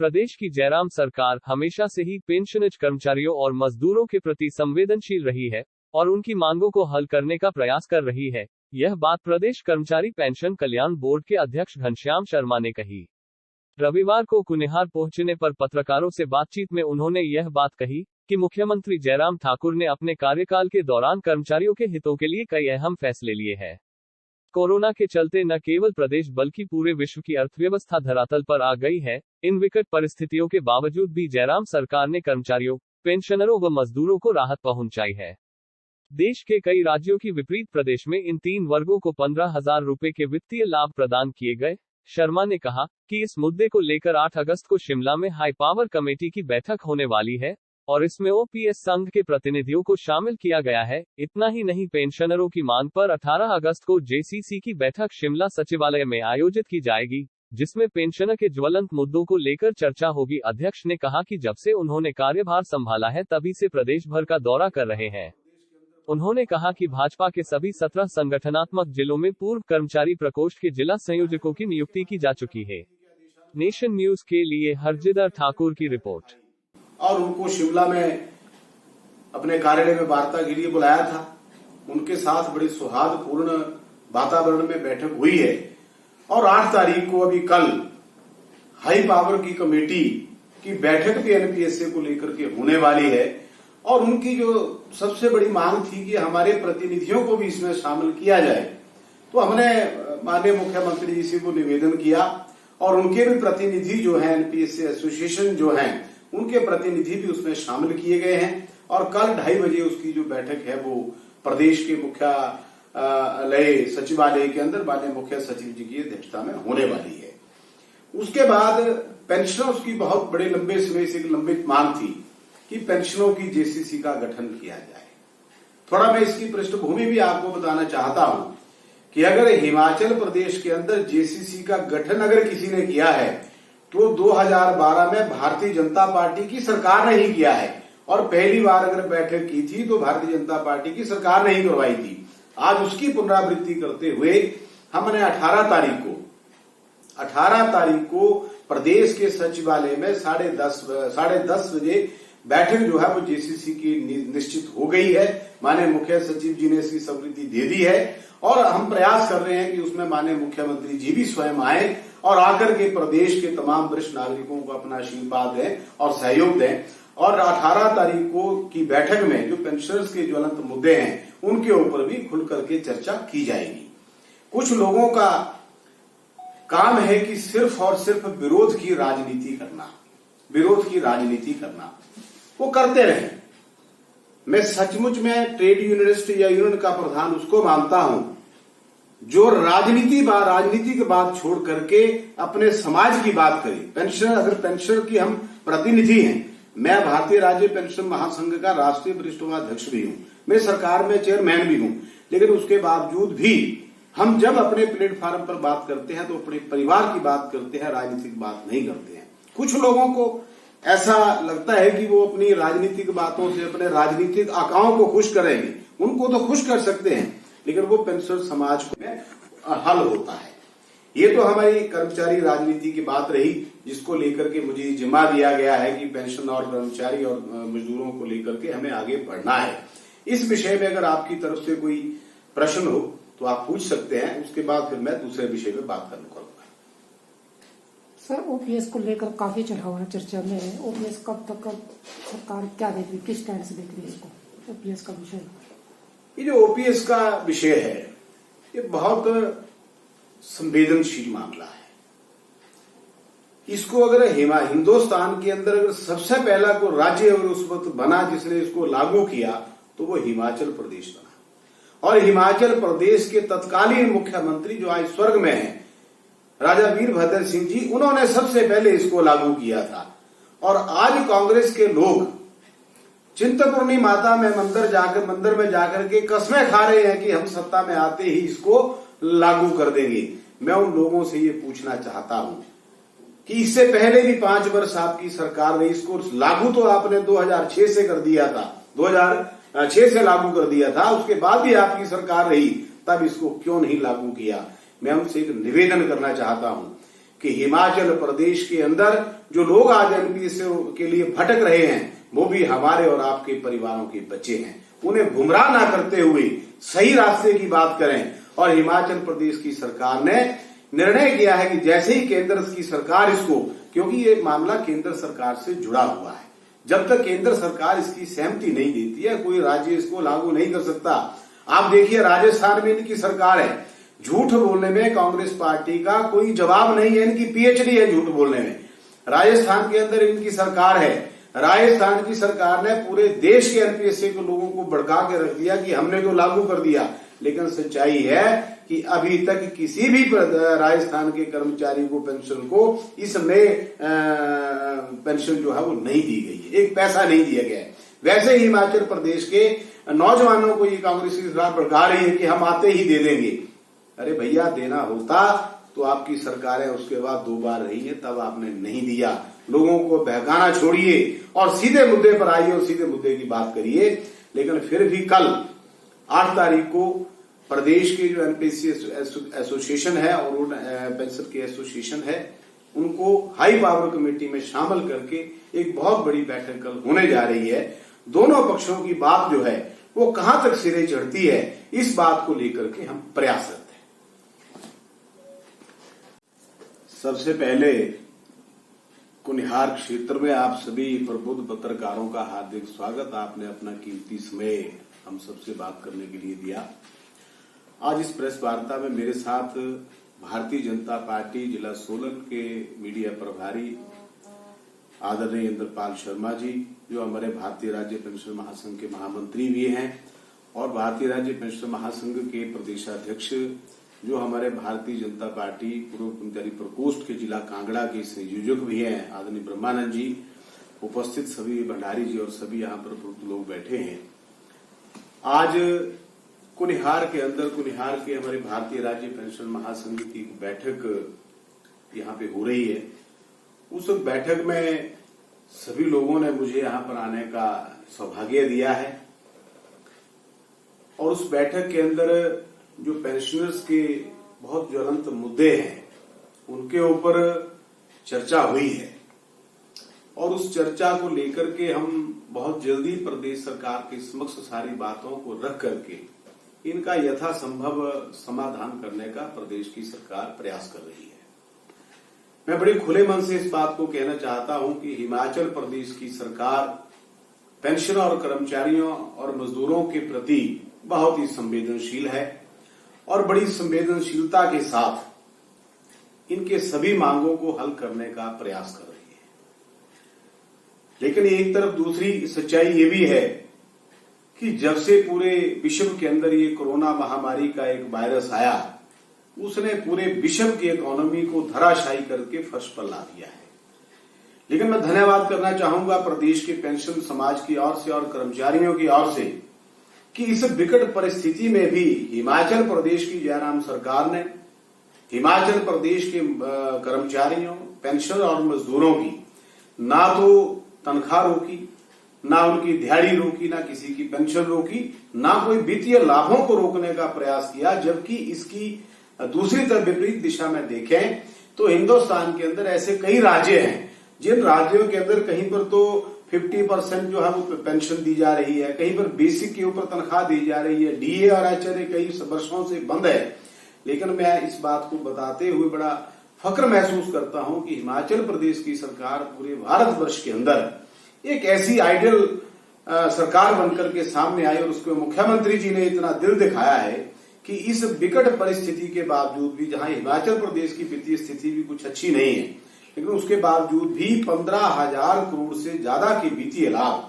प्रदेश की जयराम सरकार हमेशा से ही पेंशनज कर्मचारियों और मजदूरों के प्रति संवेदनशील रही है और उनकी मांगों को हल करने का प्रयास कर रही है। यह बात प्रदेश कर्मचारी पेंशन कल्याण बोर्ड के अध्यक्ष घनश्याम शर्मा ने कही। रविवार को कुनिहार पहुंचने पर पत्रकारों से बातचीत में उन्होंने यह बात कही कि मुख्यमंत्री जयराम ठाकुर ने अपने कार्यकाल के दौरान कर्मचारियों के हितों के लिए कई अहम फैसले लिए हैं। कोरोना के चलते न केवल प्रदेश बल्कि पूरे विश्व की अर्थव्यवस्था धरातल पर आ गई है। इन विकट परिस्थितियों के बावजूद भी जयराम सरकार ने कर्मचारियों, पेंशनरों व मजदूरों को राहत पहुंचाई है। देश के कई राज्यों की विपरीत प्रदेश में इन तीन वर्गों को 15,000 रुपए के वित्तीय लाभ प्रदान किए गए। शर्मा ने कहा कि इस मुद्दे को लेकर 8 अगस्त को शिमला में हाई पावर कमेटी की बैठक होने वाली है और इसमें ओपीएस संघ के प्रतिनिधियों को शामिल किया गया है। इतना ही नहीं, पेंशनरों की मांग पर 18 अगस्त को जेसीसी की बैठक शिमला सचिवालय में आयोजित की जाएगी, जिसमें पेंशनर के ज्वलंत मुद्दों को लेकर चर्चा होगी। अध्यक्ष ने कहा कि जब से उन्होंने कार्यभार संभाला है तभी से प्रदेश भर का दौरा कर रहे हैं। उन्होंने कहा कि भाजपा के सभी 17 संगठनात्मक जिलों में पूर्व कर्मचारी प्रकोष्ठ के जिला संयोजकों की नियुक्ति की जा चुकी है। नेशन न्यूज के लिए हरजिंदर ठाकुर की रिपोर्ट। और उनको शिमला में अपने कार्यालय में वार्ता के लिए बुलाया था। उनके साथ बड़ी सौहार्दपूर्ण वातावरण में बैठक हुई है और 8 तारीख को अभी कल हाई पावर की कमेटी की बैठक भी एनपीएसए को लेकर के होने वाली है। और उनकी जो सबसे बड़ी मांग थी कि हमारे प्रतिनिधियों को भी इसमें शामिल किया जाए, तो हमने माननीय मुख्यमंत्री जी से को निवेदन किया और उनके भी प्रतिनिधि जो हैं, एनपीएसए एसोसिएशन जो हैं, उनके प्रतिनिधि भी उसमें शामिल किए गए हैं। और कल 2:30 बजे उसकी जो बैठक है वो प्रदेश के मुख्यालय सचिवालय के अंदर माननीय मुख्य सचिव जी की अध्यक्षता में होने वाली है। उसके बाद पेंशनर्स की बहुत बड़े लंबे समय से लंबित मांग थी कि पेंशनों की जेसीसी का गठन किया जाए। थोड़ा मैं इसकी पृष्ठभूमि भी आपको बताना चाहता हूं कि अगर हिमाचल प्रदेश के अंदर जेसीसी का गठन अगर किसी ने किया है तो 2012 में भारतीय जनता पार्टी की सरकार ने ही किया है और पहली बार अगर बैठक की थी तो भारतीय जनता पार्टी की सरकार ने ही करवाई थी। आज उसकी पुनरावृत्ति करते हुए हमने 18 तारीख को प्रदेश के सचिवालय में 10:30 बजे बैठक जो है वो जेसीसी की निश्चित हो गई है। माननीय मुख्य सचिव जी ने इसकी स्वीकृति दे दी है और हम प्रयास कर रहे हैं कि उसमें माननीय मुख्यमंत्री जी भी स्वयं आए और आकर के प्रदेश के तमाम वरिष्ठ नागरिकों को अपना आशीर्वाद दें और सहयोग दें। और 18 तारीख को की बैठक में जो पेंशनर्स के ज्वलंत मुद्दे हैं उनके ऊपर भी खुल करके चर्चा की जाएगी। कुछ लोगों का काम है कि सिर्फ और सिर्फ विरोध की राजनीति करना, वो करते रहे। मैं सचमुच में ट्रेड यूनियनिस्ट या यूनियन का प्रधान उसको मानता हूं जो राजनीति की बात छोड़ करके अपने समाज की बात करे। पेंशनर की हम प्रतिनिधि हैं। मैं भारतीय राज्य पेंशन महासंघ का राष्ट्रीय वरिष्ठ उपाध्यक्ष भी हूं, मैं सरकार में चेयरमैन भी हूं, लेकिन उसके बावजूद भी हम जब अपने प्लेटफॉर्म पर बात करते हैं तो अपने परिवार की बात करते हैं, राजनीतिक बात नहीं करते हैं। कुछ लोगों को ऐसा लगता है कि वो अपनी राजनीतिक बातों से अपने राजनीतिक आकाओं को खुश करेंगे। उनको तो खुश कर सकते हैं, लेकिन वो पेंशनर समाज में हल होता है। ये तो हमारी कर्मचारी राजनीति की बात रही, जिसको लेकर के मुझे जिम्मा दिया गया है कि पेंशन और कर्मचारी और मजदूरों को लेकर के हमें आगे बढ़ना है। इस विषय में अगर आपकी तरफ से कोई प्रश्न हो तो आप पूछ सकते हैं, उसके बाद फिर मैं दूसरे विषय में बात करूंगा। सर, ओपीएस को लेकर काफी चढ़ाव है चर्चा में। ओपीएस कब तक सरकार क्या देख रही, किस स्टैंड से देख रही है इसको, ओपीएस का विषय? ये जो ओपीएस का विषय है ये बहुत संवेदनशील मामला है। इसको अगर हिंदुस्तान के अंदर अगर सबसे पहला को राज्य अगर उस वक्त बना जिसने इसको लागू किया तो वो हिमाचल प्रदेश बना। और हिमाचल प्रदेश के तत्कालीन मुख्यमंत्री जो आज स्वर्ग में है, राजा वीरभद्र सिंह जी, उन्होंने सबसे पहले इसको लागू किया था। और आज कांग्रेस के लोग चिंतपूर्णी माता में मंदिर में जाकर के कस्में खा रहे हैं कि हम सत्ता में आते ही इसको लागू कर देंगे। मैं उन लोगों से ये पूछना चाहता हूं कि इससे पहले भी 5 वर्ष आपकी सरकार ने इसको लागू तो आपने 2006 से कर दिया था, 2006 से लागू कर दिया था, उसके बाद भी आपकी सरकार रही, तब इसको क्यों नहीं लागू किया? मैं उनसे एक निवेदन करना चाहता हूं कि हिमाचल प्रदेश के अंदर जो लोग आज एनपीएस के लिए भटक रहे हैं वो भी हमारे और आपके परिवारों के बच्चे हैं। उन्हें गुमराह ना करते हुए सही रास्ते की बात करें। और हिमाचल प्रदेश की सरकार ने निर्णय किया है कि जैसे ही केंद्र की सरकार इसको, क्योंकि ये मामला केंद्र सरकार से जुड़ा हुआ है, जब तक केंद्र सरकार इसकी सहमति नहीं देती है कोई राज्य इसको लागू नहीं कर सकता। आप देखिए राजस्थान में इनकी सरकार है, झूठ बोलने में कांग्रेस पार्टी का कोई जवाब नहीं है, इनकी पीएचडी है झूठ बोलने में। राजस्थान के अंदर इनकी सरकार है, राजस्थान की सरकार ने पूरे देश के एनपीएससी के लोगों को भड़का के रख दिया कि हमने तो लागू कर दिया, लेकिन सच्चाई है कि अभी तक किसी भी राजस्थान के कर्मचारी को पेंशन को इस नए पेंशन जो है वो नहीं दी गई है, एक पैसा नहीं दिया गया है। वैसे ही हिमाचल प्रदेश के नौजवानों को ये कांग्रेस की सरकार भड़का रही है कि हम आते ही दे देंगे। अरे भैया, देना होता तो आपकी सरकारें उसके बाद 2 बार रही है, तब आपने नहीं दिया। लोगों को बहकाना छोड़िए और सीधे मुद्दे पर आइए और सीधे मुद्दे की बात करिए। लेकिन फिर भी कल 8 तारीख को प्रदेश के जो एनपीएससी एसोसिएशन है और पेंशन के एसोसिएशन है, उनको हाई पावर कमेटी में शामिल करके एक बहुत बड़ी बैठक कल होने जा रही है। दोनों पक्षों की बात जो है वो कहां तक सिरे चढ़ती है, इस बात को लेकर के हम प्रयासरत हैं। सबसे पहले कुनिहार क्षेत्र में आप सभी प्रबुद्ध पत्रकारों का हार्दिक स्वागत। आपने अपना कीमती समय हम सबसे बात करने के लिए दिया। आज इस प्रेस वार्ता में मेरे साथ भारतीय जनता पार्टी जिला सोलन के मीडिया प्रभारी आदरणीय इंद्रपाल शर्मा जी, जो हमारे भारतीय राज्य पेंशन महासंघ के महामंत्री भी हैं, और भारतीय राज्य पेंशन महासंघ के प्रदेशाध्यक्ष जो हमारे भारतीय जनता पार्टी पूर्व कर्मचारी प्रकोष्ठ के जिला कांगड़ा के संयोजक भी हैं, आदरणीय ब्रह्मानंद जी, उपस्थित सभी भंडारी जी और सभी यहाँ पर प्रमुख लोग बैठे हैं। आज कुनिहार के अंदर, कुनिहार के हमारे भारतीय राज्य पेंशन महासंघ की एक बैठक यहाँ पे हो रही है। उस बैठक में सभी लोगों ने मुझे यहाँ पर आने का सौभाग्य दिया है और उस बैठक के अंदर जो पेंशनर्स के बहुत ज्वलंत मुद्दे हैं उनके ऊपर चर्चा हुई है और उस चर्चा को लेकर के हम बहुत जल्दी प्रदेश सरकार के समक्ष सारी बातों को रख करके इनका यथासंभव समाधान करने का प्रदेश की सरकार प्रयास कर रही है। मैं बड़े खुले मन से इस बात को कहना चाहता हूं कि हिमाचल प्रदेश की सरकार पेंशन और कर्मचारियों और मजदूरों के प्रति बहुत ही संवेदनशील है और बड़ी संवेदनशीलता के साथ इनके सभी मांगों को हल करने का प्रयास कर रही है। लेकिन एक तरफ दूसरी सच्चाई ये भी है कि जब से पूरे विश्व के अंदर ये कोरोना महामारी का एक वायरस आया, उसने पूरे विश्व की इकोनॉमी को धराशायी करके फर्श पर ला दिया है। लेकिन मैं धन्यवाद करना चाहूंगा प्रदेश के पेंशन समाज की ओर से और कर्मचारियों की ओर से कि इस विकट परिस्थिति में भी हिमाचल प्रदेश की जयराम सरकार ने हिमाचल प्रदेश के कर्मचारियों, पेंशन और मजदूरों की ना तो तनख्वाह रोकी, ना उनकी दिहाड़ी रोकी, ना किसी की पेंशन रोकी, ना कोई वित्तीय लाभों को रोकने का प्रयास किया। जबकि इसकी दूसरी तरफ विपरीत दिशा में देखें तो हिंदुस्तान के अंदर ऐसे कई राज्य हैं जिन राज्यों के अंदर कहीं पर तो 50% जो है वो पेंशन दी जा रही है, कहीं पर बेसिक के ऊपर तनख्वाह दी जा रही है, डीए और एचआरए कई वर्षों से बंद है। लेकिन मैं इस बात को बताते हुए बड़ा फक्र महसूस करता हूं कि हिमाचल प्रदेश की सरकार पूरे भारतवर्ष के अंदर एक ऐसी आइडियल सरकार बनकर के सामने आई और उसके मुख्यमंत्री जी ने इतना दिल दिखाया है कि इस विकट परिस्थिति के बावजूद भी, जहां हिमाचल प्रदेश की वित्तीय स्थिति भी कुछ अच्छी नहीं है, लेकिन उसके बावजूद भी 15,000 करोड़ से ज्यादा के वित्तीय लाभ